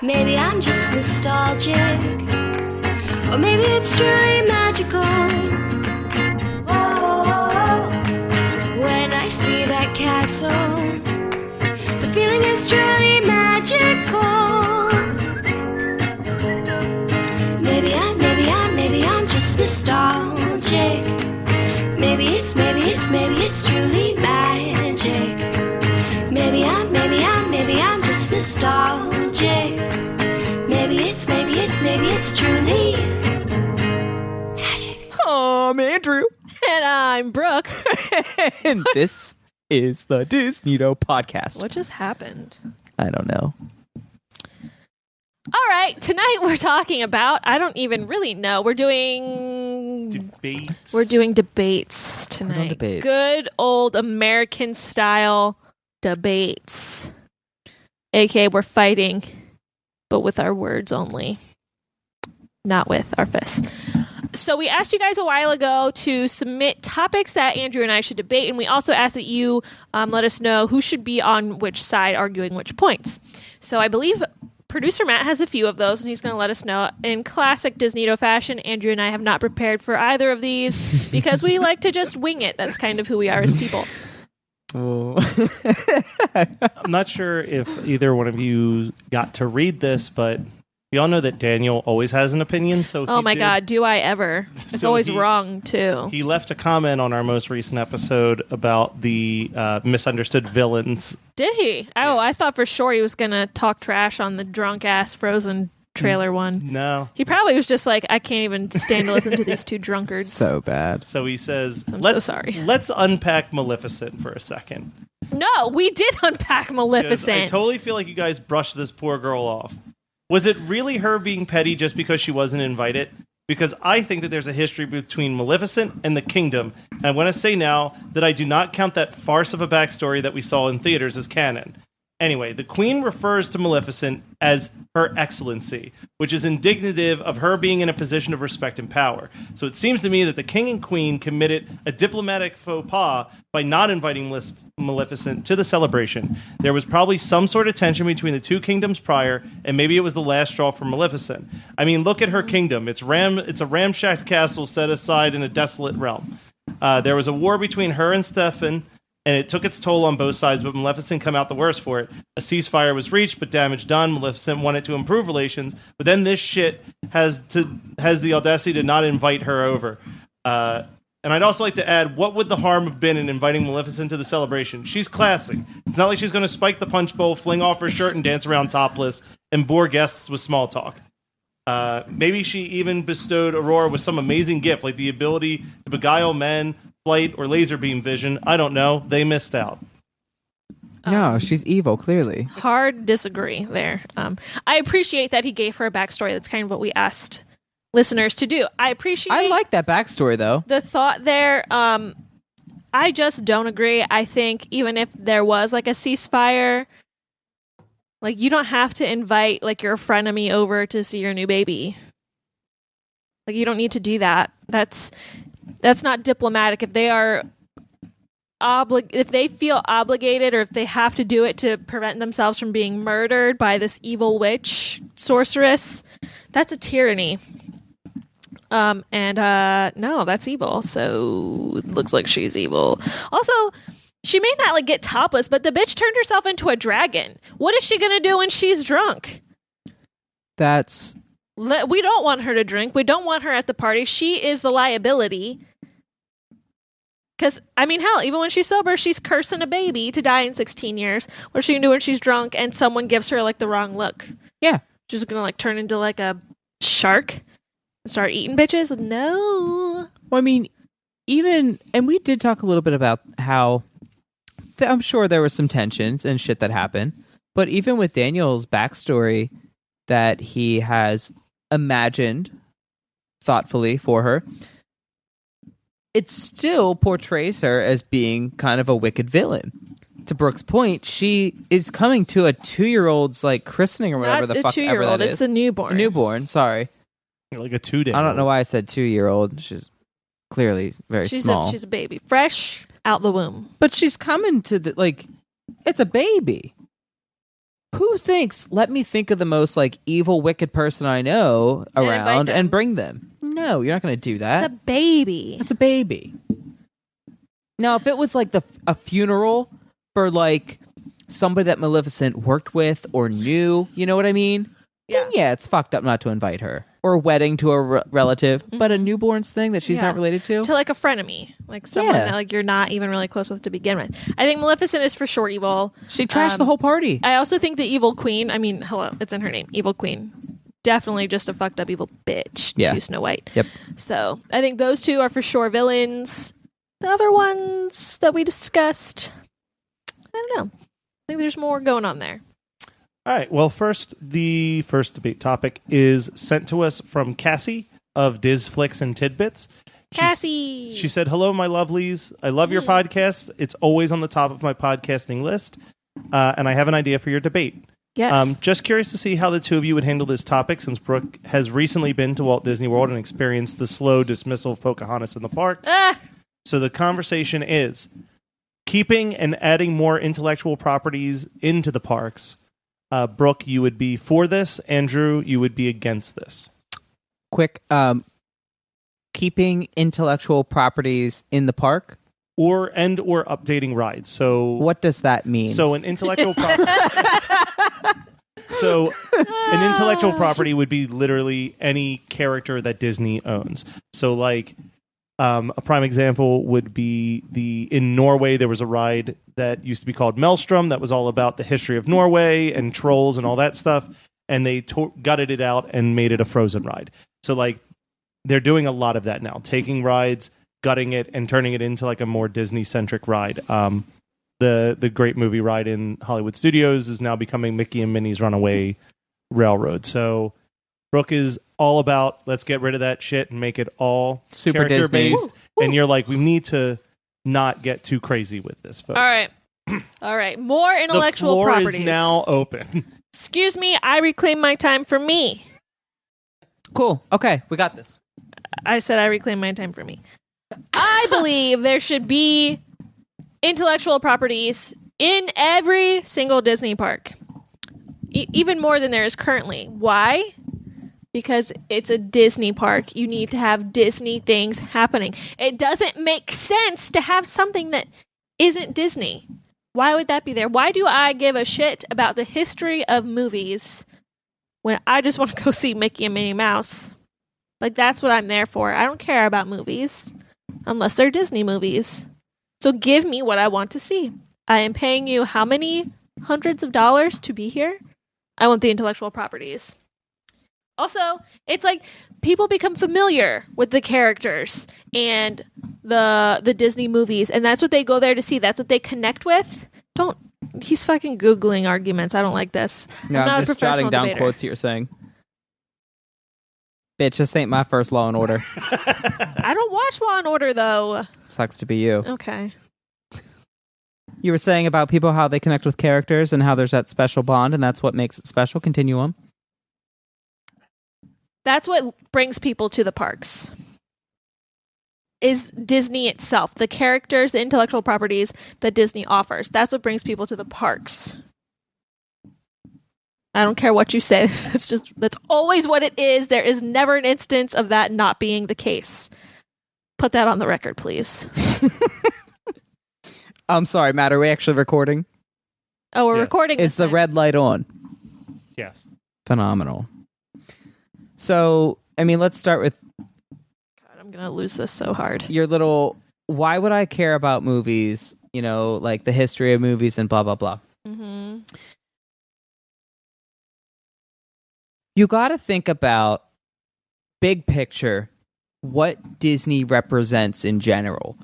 Maybe I'm just nostalgic, or maybe it's truly magical. Oh, when I see that castle, the feeling is truly magical. Maybe I'm just nostalgic. Maybe it's truly magic. Maybe I'm just nostalgic. Maybe it's truly magic. I'm Andrew. And I'm Brooke. And this is the Disney-Do podcast. What just happened? I don't know. All right, tonight we're talking about, I don't even really know. We're doing debates. We're doing debates tonight. Debates. Good old American style debates. AKA we're fighting, but with our words only. Not with our fists. So we asked you guys a while ago to submit topics that Andrew and I should debate, and we also asked that you let us know who should be on which side arguing which points. So I believe producer Matt has a few of those, and he's going to let us know. In classic Disney-Do fashion, Andrew and I have not prepared for either of these because we like to just wing it. That's kind of who we are as people. Oh. I'm not sure if either one of you got to read this, but we all know that Daniel always has an opinion. So oh my God, do I ever? It's So always he- wrong, too. he left a comment on our most recent episode about the misunderstood villains. Did he? Oh, I thought for sure he was going to talk trash on the drunk-ass Frozen trailer one. No. He probably was just like, I can't even stand to listen to these two drunkards. So bad. So he says, I'm so sorry. Let's unpack Maleficent for a second. No, we did unpack 'Cause Maleficent. I totally feel like you guys brushed this poor girl off. Was it really her being petty just because she wasn't invited? Because I think that there's a history between Maleficent and the kingdom. And I want to say now that I do not count that farce of a backstory that we saw in theaters as canon. Anyway, the queen refers to Maleficent as Her Excellency, which is indicative of her being in a position of respect and power. So it seems to me that the king and queen committed a diplomatic faux pas by not inviting Maleficent to the celebration. There was probably some sort of tension between the two kingdoms prior, and maybe it was the last straw for Maleficent. I mean, look at her kingdom. It's a ramshacked castle set aside in a desolate realm. There was a war between her and Stefan, and it took its toll on both sides, but Maleficent come out the worst for it. A ceasefire was reached, but damage done. Maleficent wanted to improve relations, but then this shit has the audacity to not invite her over. And I'd also like to add, what would the harm have been in inviting Maleficent to the celebration? She's classy. It's not like she's going to spike the punch bowl, fling off her shirt, and dance around topless, and bore guests with small talk. Maybe she even bestowed Aurora with some amazing gift, like the ability to beguile men, flight, or laser beam vision. I don't know. They missed out. No, she's evil, clearly. Hard disagree there. I appreciate that he gave her a backstory. That's kind of what we asked listeners to do. I like that backstory, though. the thought there. I just don't agree. I think even if there was like a ceasefire, like you don't have to invite like your frenemy over to see your new baby. Like you don't need to do that. That's not diplomatic. If they are if they feel obligated or if they have to do it to prevent themselves from being murdered by this evil witch sorceress, that's a tyranny. No, that's evil. So it looks like she's evil. Also, she may not like get topless, but the bitch turned herself into a dragon. What is she gonna do when she's drunk? We don't want her to drink. We don't want her at the party. She is the liability. Because, I mean, hell, even when she's sober, she's cursing a baby to die in 16 years. What is she going to do when she's drunk and someone gives her, like, the wrong look? Yeah. She's going to, like, turn into, like, a shark and start eating bitches? No. Well, I mean, and we did talk a little bit about how I'm sure there was some tensions and shit that happened. But even with Daniel's backstory that he has imagined thoughtfully for her, it still portrays her as being kind of a wicked villain. To Brooke's point, she is coming to a 2-year-old's like christening or whatever Not the a fuck ever 2-year-old, that it's is. a newborn. A newborn, sorry. Like a 2-day. I don't know why I said 2-year-old. She's clearly very small. She's a baby. Fresh out the womb. But she's coming to the, like, it's a baby. who thinks, let me think of the most like evil, wicked person I know And invite around them. and bring them? No, you're not going to do that. It's a baby. It's a baby. Now, if it was like a funeral for like somebody that Maleficent worked with or knew, you know what I mean? Then yeah, it's fucked up not to invite her. Or a wedding to a relative, but a newborn's thing that she's not related to? To like a frenemy, like someone that like you're not even really close with to begin with. I think Maleficent is for sure evil. She trashed the whole party. I also think the evil queen, I mean, hello, it's in her name, evil queen. Definitely just a fucked up evil bitch to Snow White. Yep. So I think those two are for sure villains. The other ones that we discussed, I don't know. I think there's more going on there. All right. Well, the first debate topic is sent to us from Cassie of Dizflix and Tidbits. Cassie! She said, "Hello, my lovelies. I love your podcast. It's always on the top of my podcasting list. And I have an idea for your debate. Yes. Just curious to see how the two of you would handle this topic, since Brooke has recently been to Walt Disney World and experienced the slow dismissal of Pocahontas in the parks. So the conversation is keeping and adding more intellectual properties into the parks. Brooke, you would be for this. Andrew, you would be against this. Quick, keeping intellectual properties in the park? Or updating rides. So what does that mean? So an intellectual property. So an intellectual property would be literally any character that Disney owns. So like a prime example would be in Norway there was a ride that used to be called Maelstrom that was all about the history of Norway and trolls and all that stuff, and they gutted it out and made it a Frozen ride. So like they're doing a lot of that now, taking rides, gutting it, and turning it into like a more Disney-centric ride. The great movie ride in Hollywood Studios is now becoming Mickey and Minnie's Runaway Railroad. So Brooke is all about, let's get rid of that shit and make it all super character-based. Disney. And you're like, we need to not get too crazy with this, folks. All right. All right. More intellectual the floor properties. is now open. Excuse me, I reclaim my time for me. Cool. Okay, we got this. I said I reclaim my time for me. I believe there should be intellectual properties in every single Disney park. Even more than there is currently. Why? Because it's a Disney park. You need to have Disney things happening. It doesn't make sense to have something that isn't Disney. Why would that be there? Why do I give a shit about the history of movies when I just want to go see Mickey and Minnie Mouse? Like, that's what I'm there for. I don't care about movies unless they're Disney movies. So give me what I want to see. I am paying you how many hundreds of dollars to be here? I want the intellectual properties. Also, it's like people become familiar with the characters and the Disney movies, and that's what they go there to see. That's what they connect with. He's fucking Googling arguments. I don't like this. No, I'm not I'm a just jotting professional down debater. quotes you're saying. Bitch, this ain't my first Law and Order. I don't watch Law and Order, though. Sucks to be you. Okay. You were saying about people, how they connect with characters and how there's that special bond, and that's what makes it special. Continue on. That's what brings people to the parks. Is Disney itself, the characters, the intellectual properties that Disney offers. That's what brings people to the parks. I don't care what you say. That's always what it is. There is never an instance of that not being the case. Put that on the record, please. I'm sorry, Matt, are we actually recording? Oh, we're Yes. recording. Is this the red light on? Yes. Phenomenal. So, I mean, let's start with God, I'm gonna lose this so hard. your little, why would I care about movies? You know, like the history of movies and blah, blah, blah. Mm-hmm. You got to think about big picture, what Disney represents in general.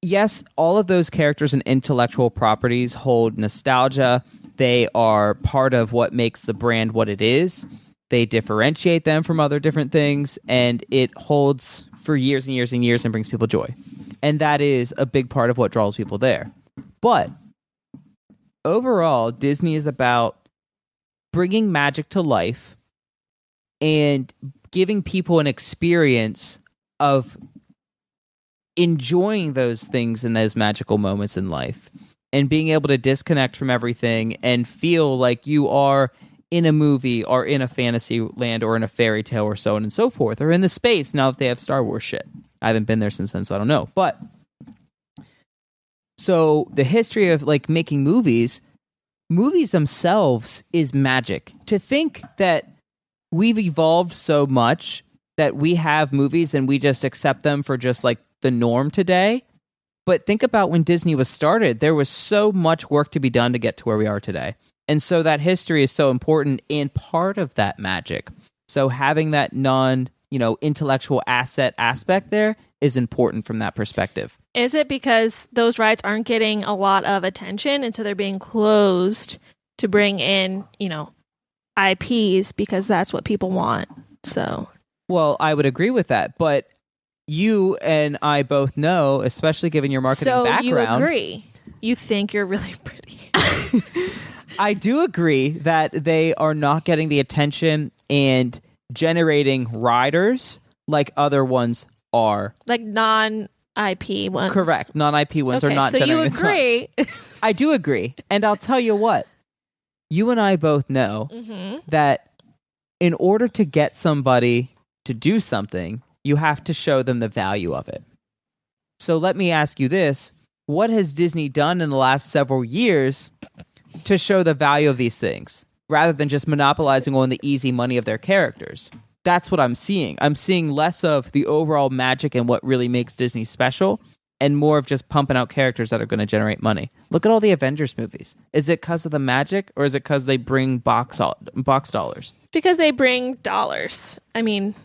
Yes, all of those characters and intellectual properties hold nostalgia. They are part of what makes the brand what it is. They differentiate them from other different things, and it holds for years and years and years and brings people joy. And that is a big part of what draws people there. But overall, Disney is about bringing magic to life and giving people an experience of enjoying those things and those magical moments in life. and being able to disconnect from everything and feel like you are in a movie or in a fantasy land or in a fairy tale or so on and so forth, or in the space now that they have Star Wars shit. I haven't been there since then, so I don't know. But so the history of like making movies themselves is magic. To think that we've evolved so much that we have movies and we just accept them for just like the norm today. But think about when Disney was started, there was so much work to be done to get to where we are today. And so that history is so important and part of that magic. So having that intellectual asset aspect there is important from that perspective. Is it because those rides aren't getting a lot of attention and so they're being closed to bring in, IPs because that's what people want? So, well, I would agree with that, but you and I both know, especially given your marketing background. So you agree. You think you're really pretty. I do agree that they are not getting the attention and generating riders like other ones are. Like non-IP ones. Correct. Non-IP ones are not generating so you agree. I do agree. And I'll tell you what. You and I both know that in order to get somebody to do something, you have to show them the value of it. So let me ask you this. What has Disney done in the last several years to show the value of these things, rather than just monopolizing on the easy money of their characters? That's what I'm seeing. I'm seeing less of the overall magic and what really makes Disney special, and more of just pumping out characters that are going to generate money. Look at all the Avengers movies. Is it because of the magic, or is it because they bring box dollars? Because they bring dollars. I mean,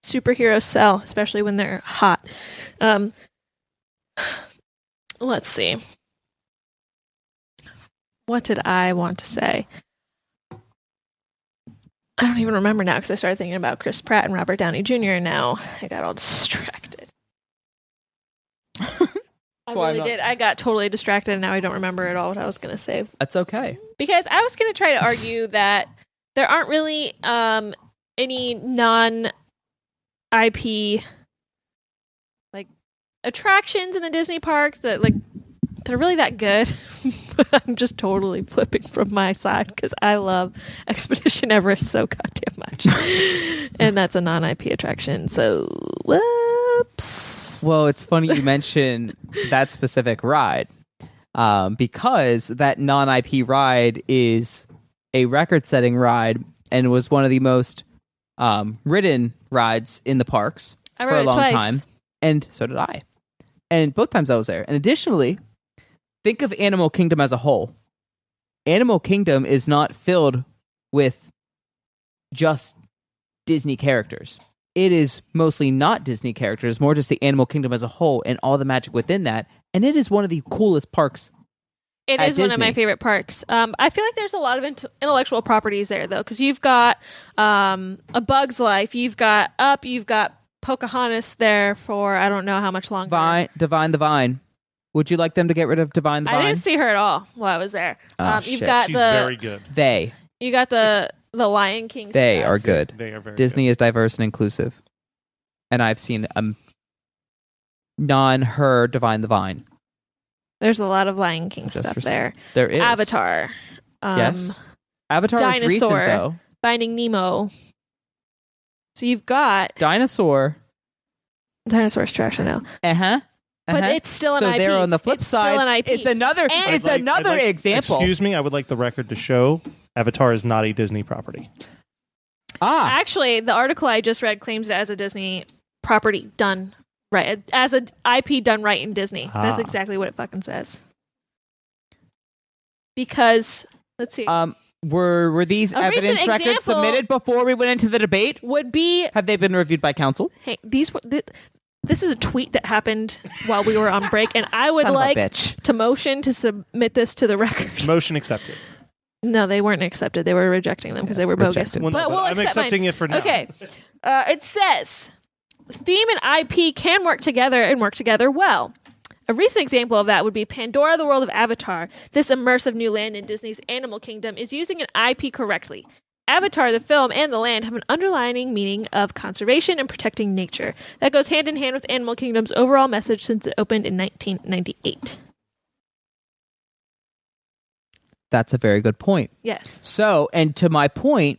superheroes sell, especially when they're hot. Let's see. What did I want to say? I don't even remember now because I started thinking about Chris Pratt and Robert Downey Jr. and now I got all distracted. I really did. I got totally distracted and now I don't remember at all what I was going to say. That's okay. Because I was going to try to argue that there aren't really any non-IP like attractions in the Disney parks that like they're really that good. But I'm just totally flipping from my side because I love Expedition Everest so goddamn much. And that's a non-IP attraction. So, whoops. Well, it's funny you mention that specific ride because that non-IP ride is a record-setting ride and was one of the most ridden rides in the parks for a long time. And so did I. And both times I was there. And additionally, think of Animal Kingdom as a whole. Animal Kingdom is not filled with just Disney characters. It is mostly not Disney characters, more just the Animal Kingdom as a whole and all the magic within that. And it is one of the coolest parks. It is one of my favorite parks. I feel like there's a lot of intellectual properties there, though, because you've got A Bug's Life, you've got Up, you've got Pocahontas there for I don't know how much longer. Divine the Vine. Would you like them to get rid of Divine the Vine? I didn't see her at all while I was there. Shit. She's very good. You got the Lion King. They stuff. are good. They are very Disney good. is diverse and inclusive. And I've seen non-her Divine the Vine. There's a lot of Lion King stuff there. There is. Avatar. Yes. Avatar Dinosaur, is recent, though. Finding Nemo. So you've got... Dinosaur's trash, I know. Uh-huh. But it's still an IP. So there on the flip it's side, still an IP. it's another example. Excuse me, I would like the record to show Avatar is not a Disney property. Actually, the article I just read claims it as a Disney property done right. As an IP done right in Disney. That's exactly what it fucking says. Because, let's see. Were these evidence records submitted before we went into the debate? Have they been reviewed by counsel? Hey, this is a tweet that happened while we were on break, and I would like to motion to submit this to the record. Motion accepted. No, they weren't accepted. They were rejecting them because they were bogus. Well, no, but I'm accepting it for now. Okay. It says, theme and IP can work together and work together well. A recent example of that would be Pandora, the World of Avatar. This immersive new land in Disney's Animal Kingdom is using an IP correctly. Avatar, the film, and the land have an underlining meaning of conservation and protecting nature that goes hand in hand with Animal Kingdom's overall message since it opened in 1998. That's a very good point. Yes. So, and to my point,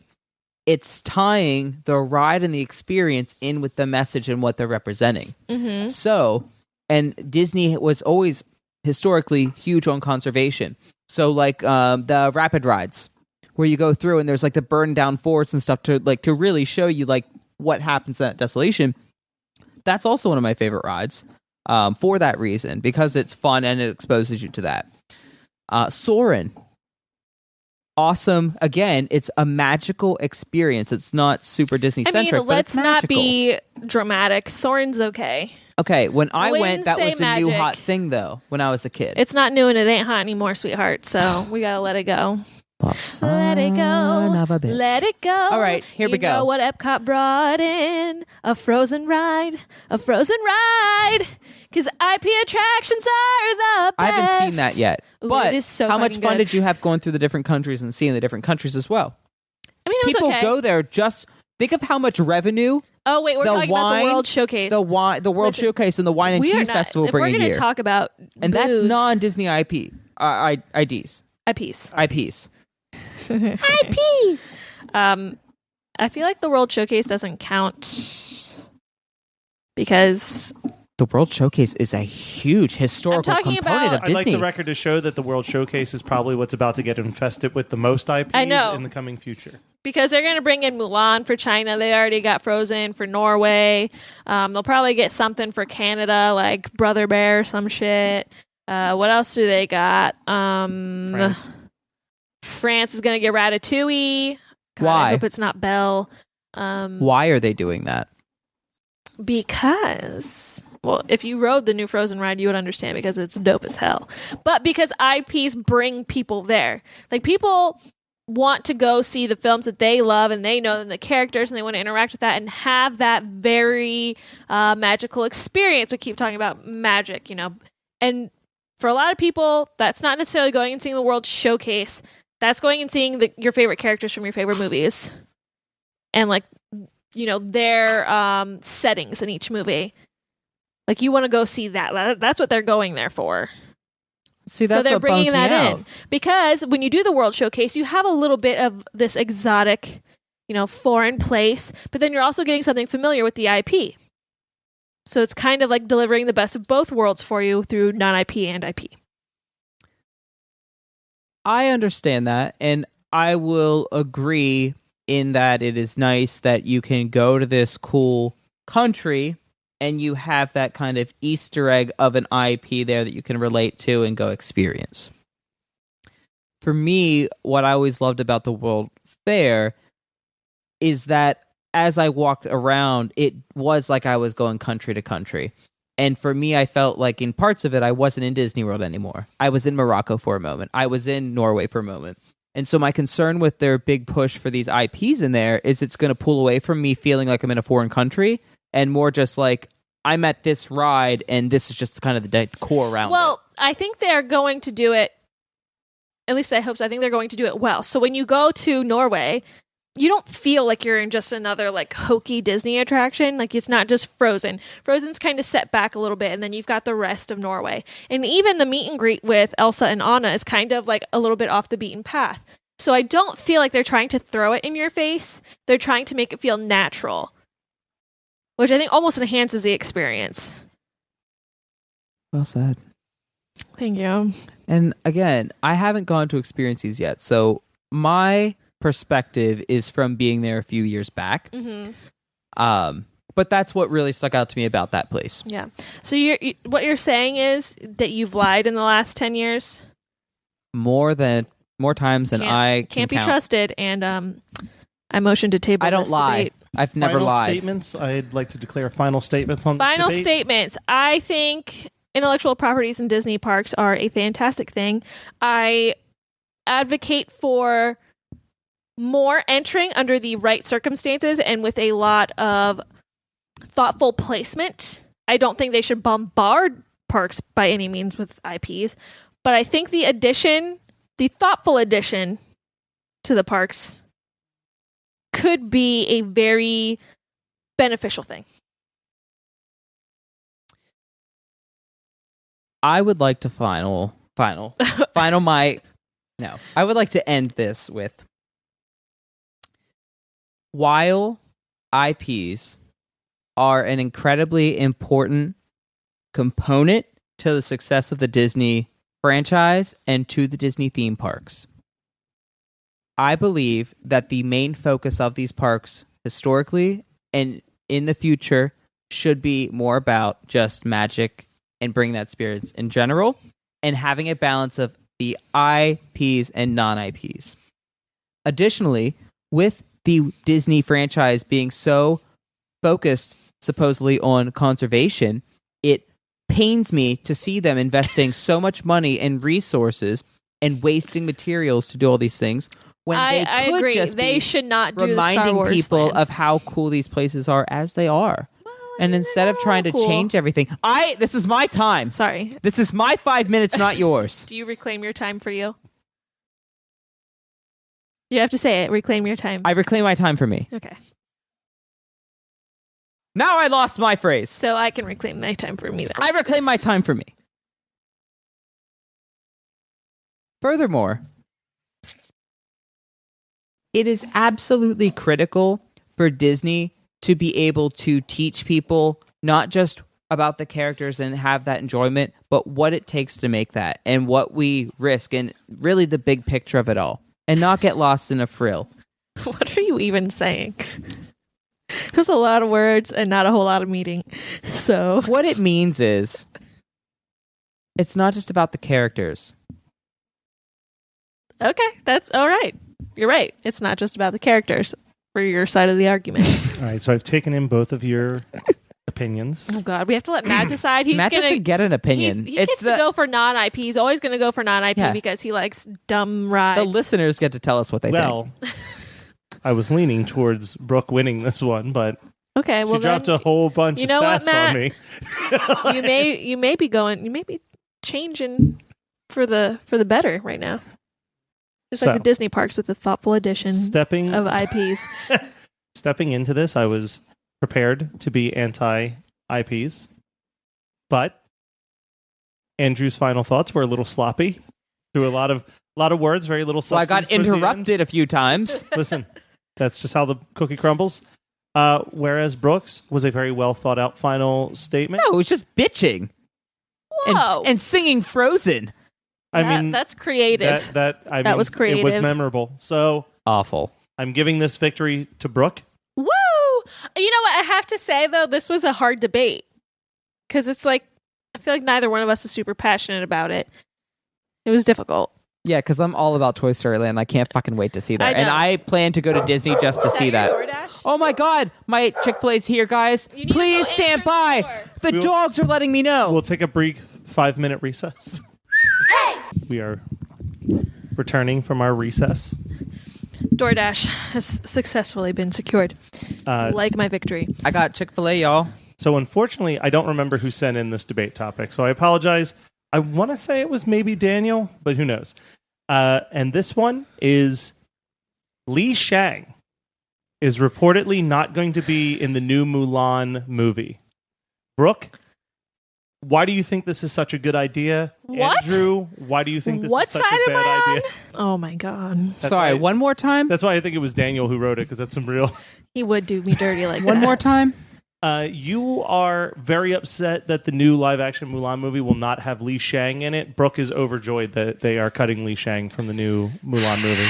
it's tying the ride and the experience in with the message and what they're representing. Mm-hmm. So, and Disney was always historically huge on conservation. So, like the rapid rides, where you go through and there's like the burned down forts and stuff to really show you like what happens to that desolation. That's also one of my favorite rides for that reason, because it's fun and it exposes you to that. Soarin'. Awesome. Again, it's a magical experience. It's not super Disney centric. I mean, let's but it's not magical. be dramatic. Soarin's okay. Okay, when I wouldn't went, that say was a new magic. hot thing, though, when I was a kid. It's not new and it ain't hot anymore, sweetheart. So we gotta let it go. Let it go. Let it go. All right, here we go. You know what Epcot brought in? A frozen ride. A frozen ride. Because IP attractions are the best. I haven't seen that yet. Ooh, But it is so how much fucking fun good. did you have going through the different countries and seeing the different countries as well? I mean, it was People okay. go there just... Think of how much revenue Oh, wait, we're the talking about the wine- World Showcase. the World Listen, Showcase and the Wine and we are Cheese not, Festival if we're bring a going year. to talk about And that's booze, non-Disney IPs. IPs. IPs. I feel like the World Showcase doesn't count because The World Showcase is a huge historical talking component about- of I'd Disney. like the record to show that the World Showcase is probably what's about to get infested with the most IPs I know. in the coming future. because they're going to bring in Mulan for China. They already got Frozen for Norway. They'll probably get something for Canada, like Brother Bear or some shit. What else do they got? France. France is going to get Ratatouille. God, Why? I hope it's not Belle. Why are they doing that? Because, well, if you rode the new Frozen ride, you would understand because it's dope as hell. But because IPs bring people there. Like, people want to go see the films that they love and they know the characters and they want to interact with that and have that very magical experience. We keep talking about magic, you know. And for a lot of people, that's not necessarily going and seeing the World Showcase. That's going and seeing your favorite characters from your favorite movies. And, like, you know, their settings in each movie. Like, you want to go see that. That's what they're going there for. See, that's So they're what bringing bums me that out. in. Because when you do the World Showcase, you have a little bit of this exotic, you know, foreign place, but then you're also getting something familiar with the IP. So it's kind of like delivering the best of both worlds for you through non-IP and IP. I understand that, and I will agree in that it is nice that you can go to this cool country and you have that kind of Easter egg of an IP there that you can relate to and go experience. For me, what I always loved about the World Fair is that as I walked around, it was like I was going country to country. And for me, I felt like in parts of it, I wasn't in Disney World anymore. I was in Morocco for a moment. I was in Norway for a moment. And so my concern with their big push for these IPs in there is it's going to pull away from me feeling like I'm in a foreign country and more just like I'm at this ride and this is just kind of the core around Well, it. I think they're going to do it, at least I hope so. I think they're going to do it well. So when you go to Norway, you don't feel like you're in just another like hokey Disney attraction. Like, it's not just Frozen. Frozen's kind of set back a little bit, and then you've got the rest of Norway. And even the meet and greet with Elsa and Anna is kind of like a little bit off the beaten path. So I don't feel like they're trying to throw it in your face. They're trying to make it feel natural, which I think almost enhances the experience. Well said. Thank you. And again, I haven't gone to experience these yet. So my perspective is from being there a few years back. Mm-hmm. But that's what really stuck out to me about that place. Yeah. So what you're saying is that you've lied in the last 10 years? More times than I Can't be count. trusted, and I motion to table I don't this lie. debate. I've never Final lied. statements. I'd like to declare final statements on Final this debate. statements. I think intellectual properties in Disney parks are a fantastic thing. I advocate for more entering under the right circumstances and with a lot of thoughtful placement. I don't think they should bombard parks by any means with IPs, but I think the thoughtful addition to the parks could be a very beneficial thing. I would like to final my No. I would like to end this with, while IPs are an incredibly important component to the success of the Disney franchise and to the Disney theme parks, I believe that the main focus of these parks historically and in the future should be more about just magic and bringing that spirits in general and having a balance of the IPs and non-IPs. Additionally, with the Disney franchise being so focused supposedly on conservation, it pains me to see them investing so much money and resources and wasting materials to do all these things when they I could agree. just They be should not do the Star reminding Wars people land. of how cool these places are as they are. I And mean, instead of they're trying to all cool. change everything, this is my time. Sorry. This is my 5 minutes, not yours. Do you reclaim your time for you? You have to say it. Reclaim your time. I reclaim my time for me. Okay. Now I lost my phrase. So I can reclaim my time for me then. I reclaim my time for me. Furthermore, it is absolutely critical for Disney to be able to teach people not just about the characters and have that enjoyment, but what it takes to make that and what we risk and really the big picture of it all and not get lost in a frill. What are you even saying? There's a lot of words and not a whole lot of meaning. So What it means is it's not just about the characters. okay, that's all right. You're right. It's not just about the characters for your side of the argument. All right, so I've taken in both of your opinions. Oh God, we have to let Matt decide. He's Matt gonna doesn't get an opinion. He gets to go for non-IP. He's always going to go for non-IP Yeah. because he likes dumb rides. The listeners get to tell us what they think. Well, I was leaning towards Brooke winning this one, but Okay, well she dropped then, a whole bunch you of know what, sass on me. you may be changing for the better right now. Just like So, the Disney parks with the thoughtful addition Stepping of IPs. stepping into this, I was prepared to be anti-IPs, but Andrew's final thoughts were a little sloppy. Threw a lot of words, very little So I substance. got towards the interrupted a few times. end. Listen, that's just how the cookie crumbles. Whereas Brooks was a very well thought out final statement. No, it was just bitching Whoa, and singing Frozen. I mean, that's creative. that was It was creative. memorable. So Awful. I'm giving this victory to Brooke. Woo! You know what? I have to say though, this was a hard debate because it's like I feel like neither one of us is super passionate about it. It was difficult. Yeah, because I'm all about Toy Story Land. I can't fucking wait to see that. I know. And I plan to go to Disney just to see that. DoorDash? Oh my God, my Chick-fil-A's here, guys. You need to Please go stand answer by. the door. The dogs are letting me know. We'll take a brief 5-minute recess. We are returning from our recess. DoorDash has successfully been secured. Like my victory. I got Chick-fil-A, y'all. So unfortunately, I don't remember who sent in this debate topic, so I apologize. I want to say it was maybe Daniel, but who knows? And this one is Li Shang is reportedly not going to be in the new Mulan movie. Brooke, why do you think this is such a good idea? What? Andrew, why do you think this What is such side a am I bad on? idea? Oh my God. Sorry, why- one more time? That's why I think it was Daniel who wrote it, because that's some real... He would do me dirty like One that. more time? You are very upset that the new live-action Mulan movie will not have Li Shang in it. Brooke is overjoyed that they are cutting Li Shang from the new Mulan movie.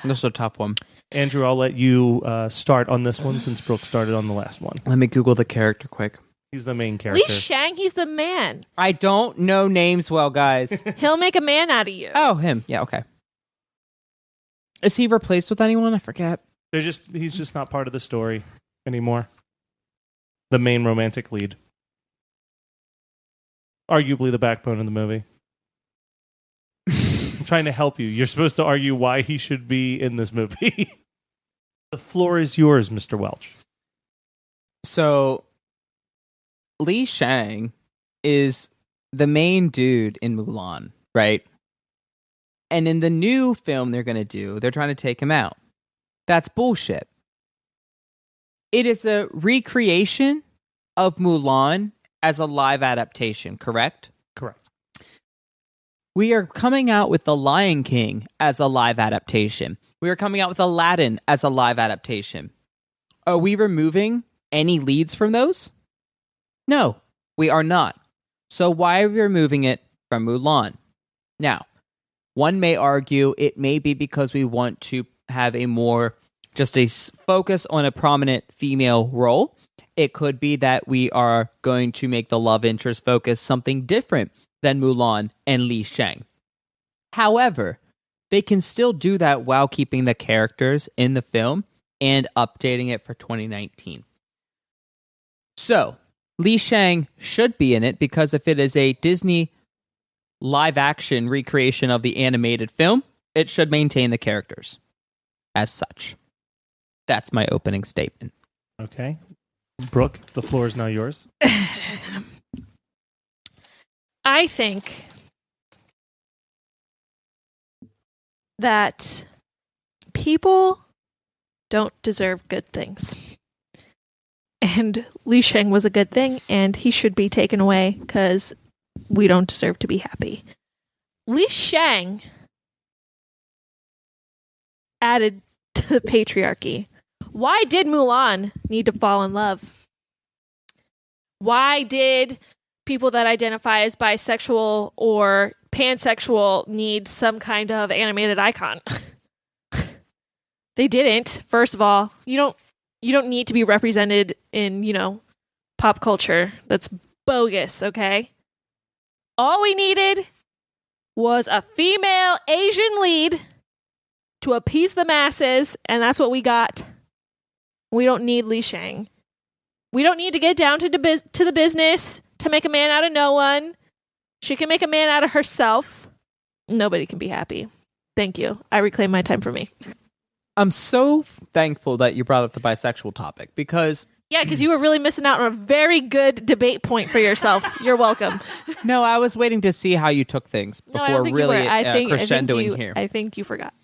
This is a tough one. Andrew, I'll let you start on this one since Brooke started on the last one. Let me Google the character quick. He's the main Li character. Shang, he's the man. I don't know names well, guys. He'll make a man out of you. Oh, him. Yeah, okay. Is he replaced with anyone? I forget. He's just not part of the story anymore. The main romantic lead. Arguably the backbone of the movie. I'm trying to help you. You're supposed to argue why he should be in this movie. The floor is yours, Mr. Welch. So, Li Shang is the main dude in Mulan, right? And in the new film they're going to do, they're trying to take him out. That's bullshit. It is a recreation of, of Mulan as a live adaptation, correct? Correct. We are coming out with The Lion King as a live adaptation. We are coming out with Aladdin as a live adaptation. Are we removing any leads from those? No, we are not. So why are we removing it from Mulan? Now, one may argue it may be because we want to have a more, just a focus on a prominent female role. It could be that we are going to make the love interest focus something different than Mulan and Li Shang. However, they can still do that while keeping the characters in the film and updating it for 2019. So, Li Shang should be in it because if it is a Disney live-action recreation of the animated film, it should maintain the characters as such. That's my opening statement. Okay. Brooke, the floor is now yours. I think that people don't deserve good things. And Li Shang was a good thing, and he should be taken away because we don't deserve to be happy. Li Shang added to the patriarchy. Why did Mulan need to fall in love? Why did people that identify as bisexual or pansexual need some kind of animated icon? They didn't. First of all, you don't need to be represented in, pop culture. That's bogus, okay? All we needed was a female Asian lead to appease the masses, and that's what we got. We don't need Li Shang. We don't need to get down to the business to make a man out of no one. She can make a man out of herself. Nobody can be happy. Thank you. I reclaim my time for me. I'm so thankful that you brought up the bisexual topic because... Yeah, because you were really missing out on a very good debate point for yourself. You're welcome. No, I was waiting to see how you took things No, before I don't think really you were. I think crescendoing here. I think you forgot.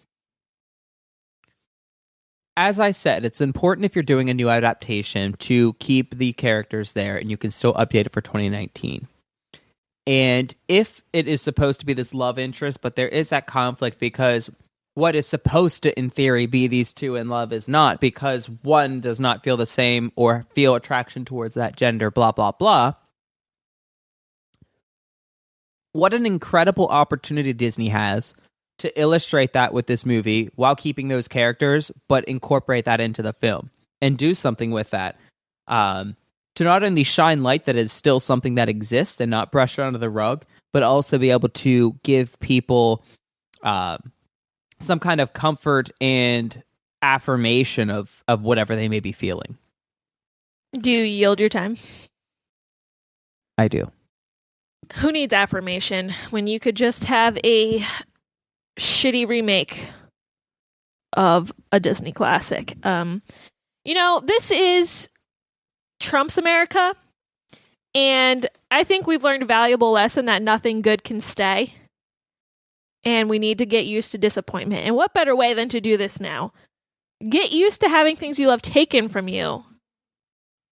As I said, it's important if you're doing a new adaptation to keep the characters there and you can still update it for 2019. And if it is supposed to be this love interest, but there is that conflict because what is supposed to, in theory, be these two in love is not because one does not feel the same or feel attraction towards that gender, blah, blah, blah. What an incredible opportunity Disney has to illustrate that with this movie while keeping those characters, but incorporate that into the film and do something with that. To not only shine light that is still something that exists and not brush it under the rug, but also be able to give people some kind of comfort and affirmation of whatever they may be feeling. Do you yield your time? I do. Who needs affirmation when you could just have a shitty remake of a Disney classic? This is Trump's America, and I think we've learned a valuable lesson that nothing good can stay, and we need to get used to disappointment. And what better way than to do this now? Get used to having things you love taken from you.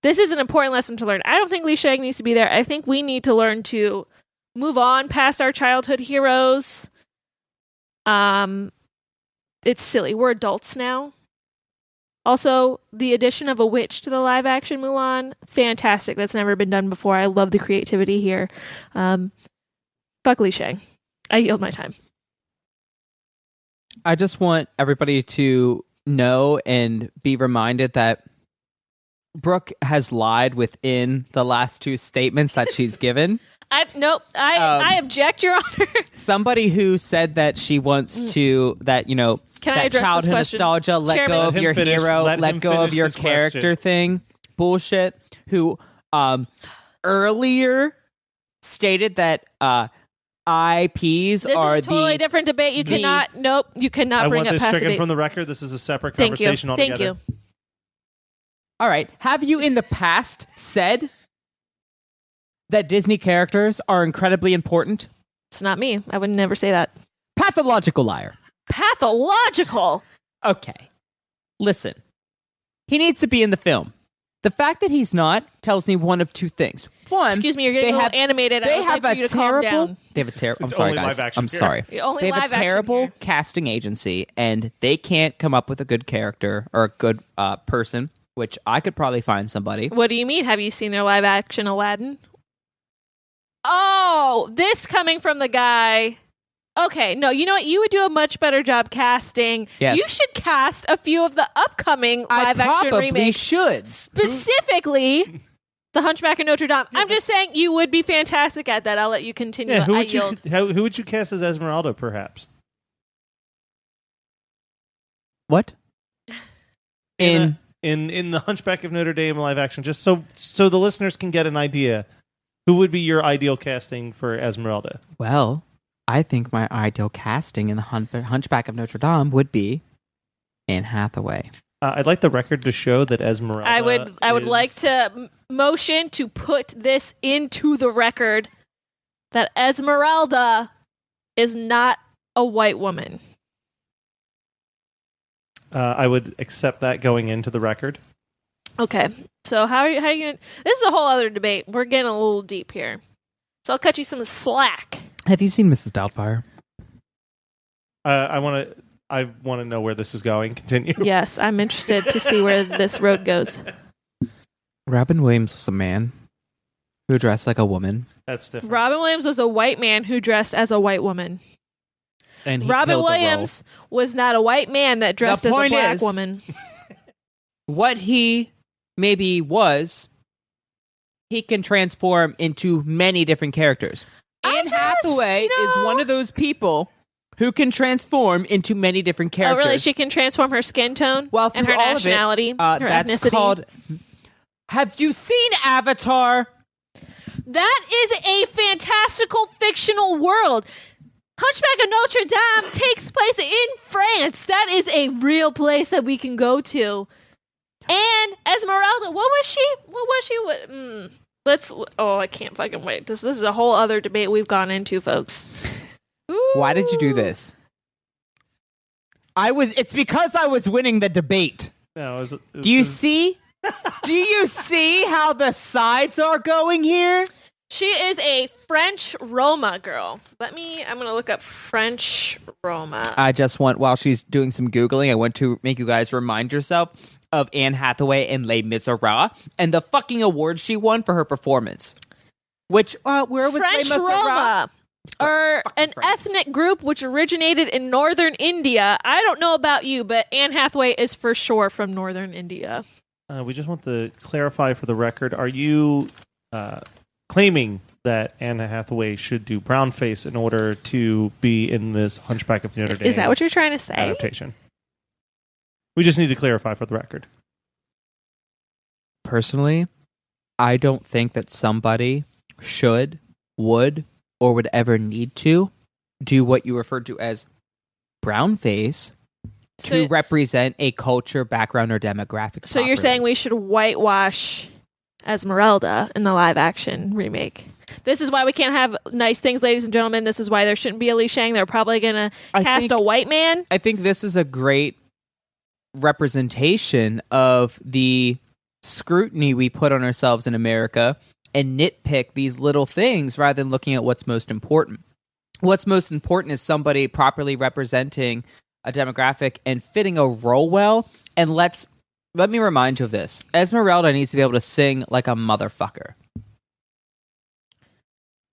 This is an important lesson to learn. I don't think Li Shang needs to be there. I think we need to learn to move on past our childhood heroes. It's silly. We're adults now. Also, the addition of a witch to the live-action Mulan, fantastic. That's never been done before. I love the creativity here. Fuck Li Shang. I yield my time. I just want everybody to know and be reminded that Brooke has lied within the last two statements that she's given. I object, Your Honor. Somebody who said that she wants to, that, Can I that address childhood this question? nostalgia, let Chairman? go of Let him your finish- hero, let let him go of finish your his character question. thing, bullshit, who earlier stated that IPs This are is a totally the... different debate. You cannot I bring want up this past stricken debate. from the record. This is a separate Thank you. conversation altogether. Thank you. All right. Have you in the past said that Disney characters are incredibly important? It's not me. I would never say that. Pathological liar. Pathological. Okay. Listen. He needs to be in the film. The fact that he's not tells me one of two things. One, Excuse me, you're getting a little animated. They I would have like for you to calm down. They have a terrible. I'm It's sorry, only guys. live action I'm here. sorry. Only They have live a action terrible here. casting agency, and they can't come up with a good character or a good person. Which I could probably find somebody. What do you mean? Have you seen their live action Aladdin? Oh, this coming from the guy. Okay, no, you know what? You would do a much better job casting. Yes. You should cast a few of the upcoming live action probably remakes. should. Specifically, The Hunchback of Notre Dame. I'm just saying you would be fantastic at that. I'll let you continue. Yeah, I yield. who would you cast as Esmeralda, perhaps? What? In the Hunchback of Notre Dame live action, just so the listeners can get an idea, who would be your ideal casting for Esmeralda? Well, I think my ideal casting in the Hunchback of Notre Dame would be Anne Hathaway. I'd like the record to show that Esmeralda. I would like to motion to put this into the record that Esmeralda is not a white woman. I would accept that going into the record. Okay, so how are you gonna? This is a whole other debate. We're getting a little deep here, so I'll cut you some slack. Have you seen Mrs. Doubtfire? I want to know where this is going. Continue. Yes, I'm interested to see where this road goes. Robin Williams was a man who dressed like a woman. That's different. Robin Williams was a white man who dressed as a white woman. And he Robin killed the role. Williams was not a white man that dressed as a point black is- woman. What he maybe was, he can transform into many different characters. Anne Hathaway is one of those people who can transform into many different Oh, characters. really? She can transform her skin tone Well, and through her all of it, nationality, her that's ethnicity. called. Have you seen Avatar? That is a fantastical fictional world. Hunchback of Notre Dame takes place in France. That is a real place that we can go to. And Esmeralda, what was she? Let's. Oh, I can't fucking wait. This is a whole other debate we've gone into, folks. Why did you do this? It's because I was winning the debate. No, Do you see? Do you see how the sides are going here? She is a French Roma girl. I'm going to look up French Roma. I just want, while she's doing some Googling, I want to make you guys remind yourself of Anne Hathaway in Les Miserables and the fucking award she won for her performance. Which, where was French Les Miserables? Roma are an France. ethnic group which originated in northern India. I don't know about you, but Anne Hathaway is for sure from northern India. We just want to clarify for the record. Are you claiming that Anne Hathaway should do brownface in order to be in this Hunchback of Notre Dame Is that what you're trying to say? adaptation? We just need to clarify for the record. Personally, I don't think that somebody should, would, or would ever need to do what you referred to as brownface to represent a culture, background, or demographic. So you're saying we should whitewash Esmeralda in the live action remake? This is why we can't have nice things, ladies and gentlemen. This is why there shouldn't be a Li Shang. They're probably going to cast a white man. I think this is a great representation of the scrutiny we put on ourselves in America and nitpick these little things rather than looking at what's most important. What's most important is somebody properly representing a demographic and fitting a role well. And let me remind you of this. Esmeralda needs to be able to sing like a motherfucker.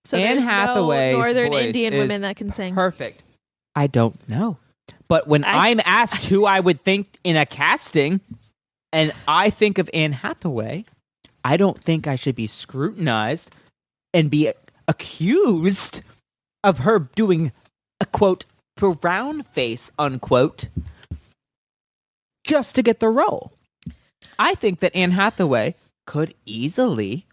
So Anne there's Hathaway's no northern voice Indian is women that can sing. Perfect. I don't know. But when I'm asked who I would think in a casting, and I think of Anne Hathaway, I don't think I should be scrutinized and be accused of her doing a, quote, brown face, unquote, just to get the role. I think that Anne Hathaway could easily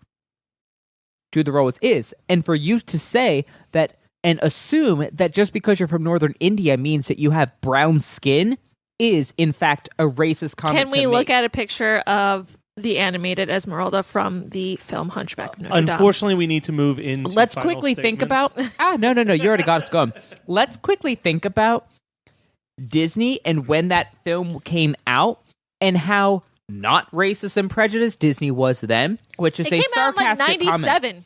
do the role as is. And for you to say that and assume that just because you're from Northern India means that you have brown skin is, in fact, a racist comment. Can we look at a picture of the animated Esmeralda from the film Hunchback of Notre Dame? Unfortunately, we need to move into Let's final quickly think statements. about... No, you already got us going. Let's quickly think about Disney and when that film came out and how not racist and prejudiced Disney was then, which is It a came out in like sarcastic comment. 97.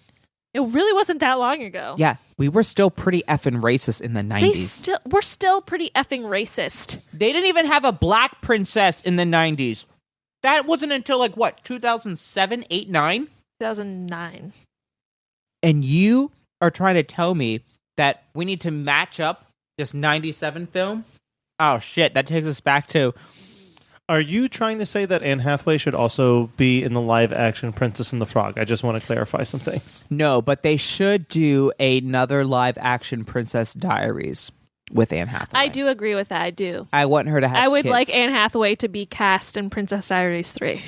It really wasn't that long ago. Yeah, we were still pretty effing racist in the 90s. We're still pretty effing racist. They didn't even have a black princess in the 90s. That wasn't until like what, 2007, 8, 9? 2009. And you are trying to tell me that we need to match up this 97 film? Oh shit, that takes us back to... Are you trying to say that Anne Hathaway should also be in the live-action Princess and the Frog? I just want to clarify some things. No, but they should do another live-action Princess Diaries with Anne Hathaway. I do agree with that. I do. I want her to have I would kids. like Anne Hathaway to be cast in Princess Diaries 3.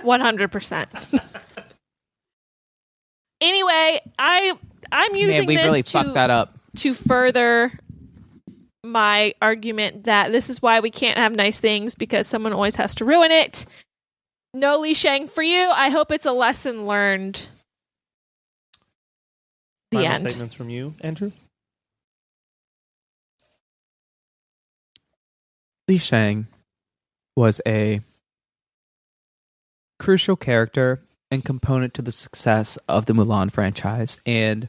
100%. Anyway, I'm using Man, we this really fucked that up. to further my argument that this is why we can't have nice things, because someone always has to ruin it. No Li Shang for you. I hope it's a lesson learned. The Final end. statements from you, Andrew? Li Shang was a crucial character and component to the success of the Mulan franchise, and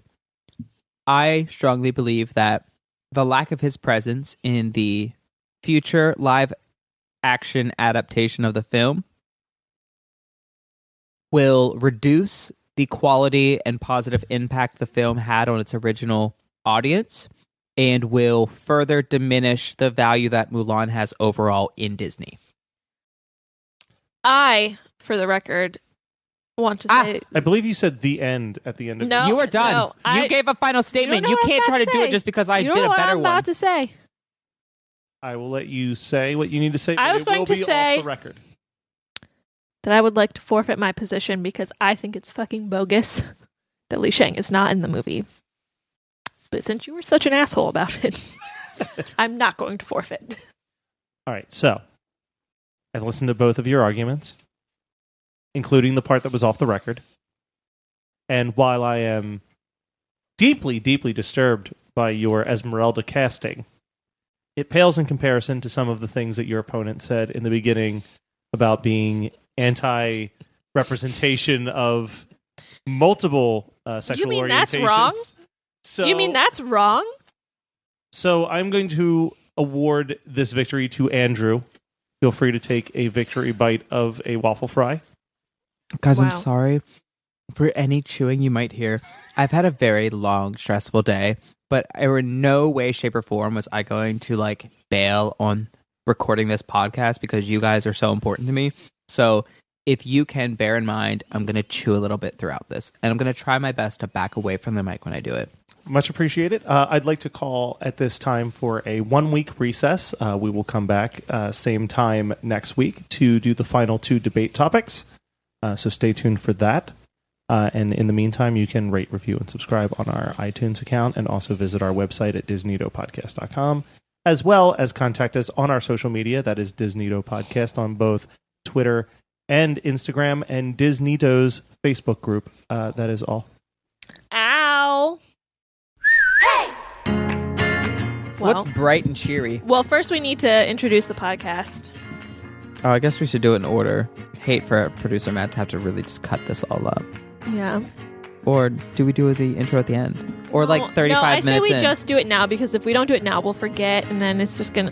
I strongly believe that the lack of his presence in the future live action adaptation of the film will reduce the quality and positive impact the film had on its original audience, and will further diminish the value that Mulan has overall in Disney. I, for the record, want to say... I believe you said the end at the end of No. You are done. no, You I- gave a final statement. know You what I'm can't try to about do to it say. just because I You did know a what better I'm one. about to say? I will let you say what you need to say. I but was it going will to be say- off the record. That I would like to forfeit my position because I think it's fucking bogus that Li Shang is not in the movie. But since you were such an asshole about it, I'm not going to forfeit. All right, so I've listened to both of your arguments, including the part that was off the record. And while I am deeply, deeply disturbed by your Esmeralda casting, it pales in comparison to some of the things that your opponent said in the beginning about being anti-representation of multiple sexual You mean orientations. that's wrong? So, You mean that's wrong? So I'm going to award this victory to Andrew. Feel free to take a victory bite of a waffle fry. Guys, I'm Wow. sorry for any chewing you might hear. I've had a very long, stressful day, but in no way, shape, or form was I going to like bail on recording this podcast because you guys are so important to me. So if you can bear in mind, I'm going to chew a little bit throughout this, and I'm going to try my best to back away from the mic when I do it. Much appreciated. I'd like to call at this time for a 1-week recess. We will come back same time next week to do the final 2 debate topics. So stay tuned for that. And in the meantime, you can rate, review, and subscribe on our iTunes account, and also visit our website at disneytopodcast.com, as well as contact us on our social media. That is Disneyto Podcast on both Twitter and Instagram, and Disneyto's Facebook group. That is all. Ow. What's Well, bright and cheery? well, first we need to introduce the podcast. Oh, I guess we should do it in order. Hate for producer Matt to have to really just cut this all up. Yeah. Or do we do the intro at the end? Or like 35 no, I minutes say we in? just do it now, because if we don't do it now, we'll forget, and then it's just gonna...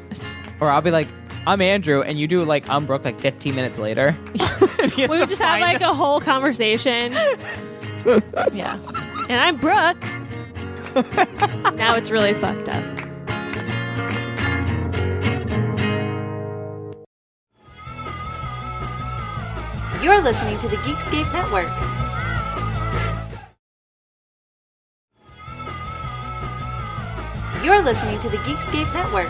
Or I'll be like, I'm Andrew, and you do like, I'm Brooke like 15 minutes later. We would just have like a whole conversation. Yeah. And I'm Brooke. Now it's really fucked up. You're listening to the Geekscape Network. You're listening to the Geekscape Network.